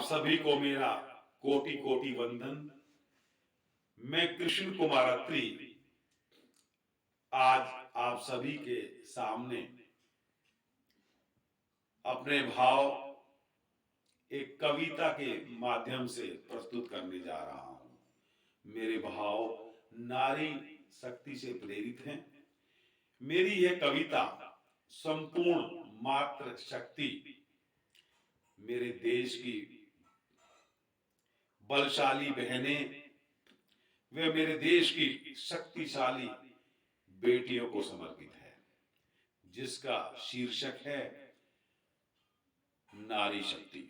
आप सभी को मेरा कोटि कोटि वंदन। मैं कृष्ण कुमार अत्री आज आप सभी के सामने अपने भाव एक कविता के माध्यम से प्रस्तुत करने जा रहा हूं। मेरे भाव नारी शक्ति से प्रेरित हैं। मेरी यह कविता संपूर्ण मातृ शक्ति, मेरे देश की बलशाली बहनें वे मेरे देश की शक्तिशाली बेटियों को समर्पित है, जिसका शीर्षक है नारी शक्ति।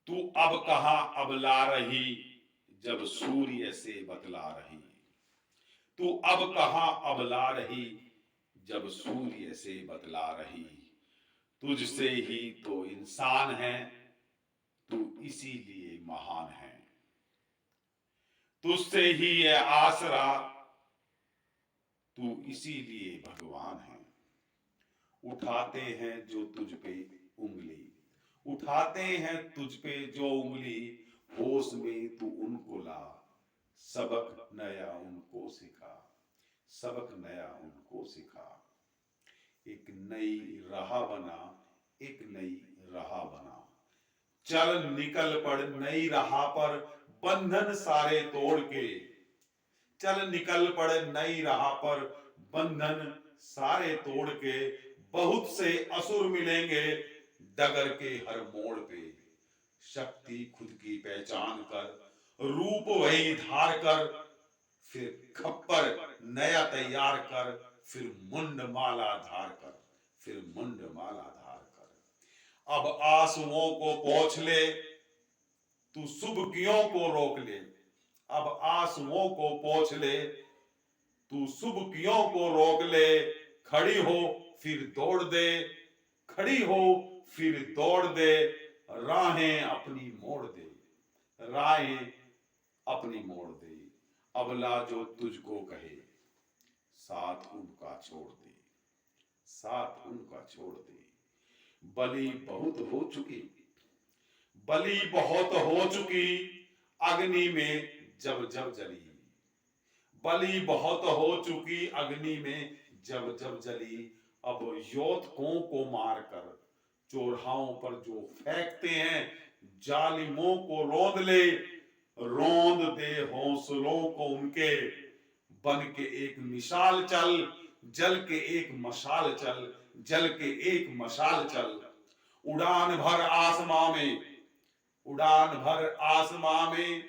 तू अब कहां अबला रही जब सूर्य से बतला रही। तू अब कहां अबला रही जब सूर्य से बतला रही। तुझसे ही तो इंसान है, तू इसीलिए महान है। तुझसे ही है आसरा, तू इसीलिए भगवान है। उठाते हैं जो तुझ पे उंगली, उठाते हैं तुझ पे जो उंगली, होश में तू उनको ला, सबक नया उनको सिखा, सबक नया उनको सिखा। एक नई राह बना, एक नई राह बना, चल निकल पड़ नई राह पर, बंधन सारे तोड़ के। चल निकल पड़ नई राह पर, बंधन सारे तोड़ के। बहुत से असुर मिलेंगे डगर के हर मोड़ पे। शक्ति खुद की पहचान कर, रूप वही धार कर, फिर खप्पर नया तैयार कर, फिर मुंड माला धार कर, फिर मुंड माला धार कर। अब आंसुओं को पोंछ ले, तू सुबकियों को रोक ले। अब आंसुओं को पोंछ ले, तू सुबकियों को रोक ले। खड़ी हो फिर दौड़ दे, खड़ी हो फिर दौड़ दे। राहें अपनी मोड़ दे, राहें अपनी मोड़ दे। अबला जो तुझको कहे, साथ उनका छोड़ दे, साथ उनका छोड़ दे। बलि बहुत हो चुकी, बलि बहुत हो चुकी, अग्नि में जब जब जली। बलि बहुत हो चुकी, अग्नि में जब जब जली। अब योधकों को मारकर चौराहों पर जो फेंकते हैं, जालिमों को रोंद ले, रोंद दे हौसलों को उनके। बन के एक मिसाल चल, जल के एक मशाल चल, जल के एक मशाल चल। उड़ान भर आसमां में, उड़ान भर आसमां में,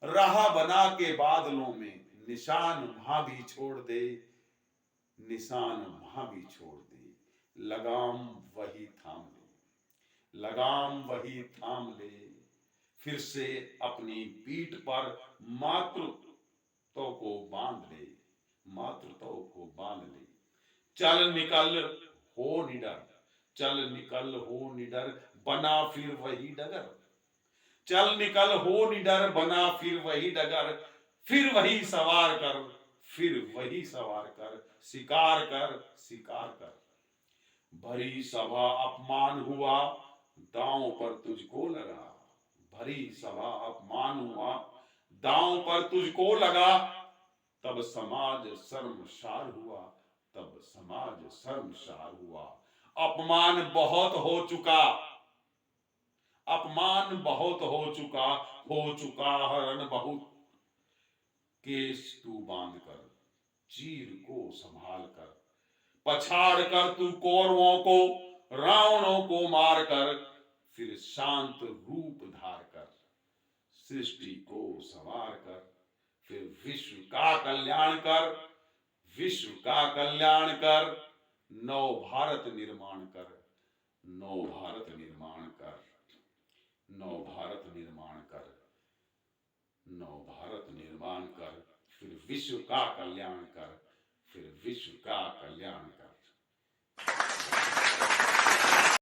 राह बना के बादलों में। निशान वहां भी छोड़ दे, निशान वहां भी छोड़ दे। लगाम वही थाम ले, लगाम वही थाम ले। फिर से अपनी पीठ पर मातृत्व को बांध ले, मातृत्व को बांध ले। चल निकल हो निडर, चल निकल हो निडर, बना फिर वही डगर। चल निकल हो निडर, बना फिर वही डगर। फिर वही सवार कर, फिर वही सवार कर। शिकार कर, शिकार कर। भरी सभा अपमान हुआ, दांव पर तुझको लगा। भरी सभा अपमान हुआ, दांव पर तुझको लगा। तब समाज शर्मसार हुआ, तब समाज शर्मसार हुआ। अपमान बहुत हो चुका, अपमान बहुत हो चुका हरण बहुत। केस तू बांध कर, चीर को संभाल कर, पछाड़ कर तू कौरवों को, रावणों को मार कर। फिर शांत रूप धार कर, सृष्टि को संवार कर। फिर विश्व का कल्याण कर, विश्व का कल्याण कर। नव भारत निर्माण कर, नव भारत निर्माण कर, नव भारत निर्माण कर, नव भारत निर्माण कर। फिर विश्व का कल्याण कर, फिर विश्व का कल्याण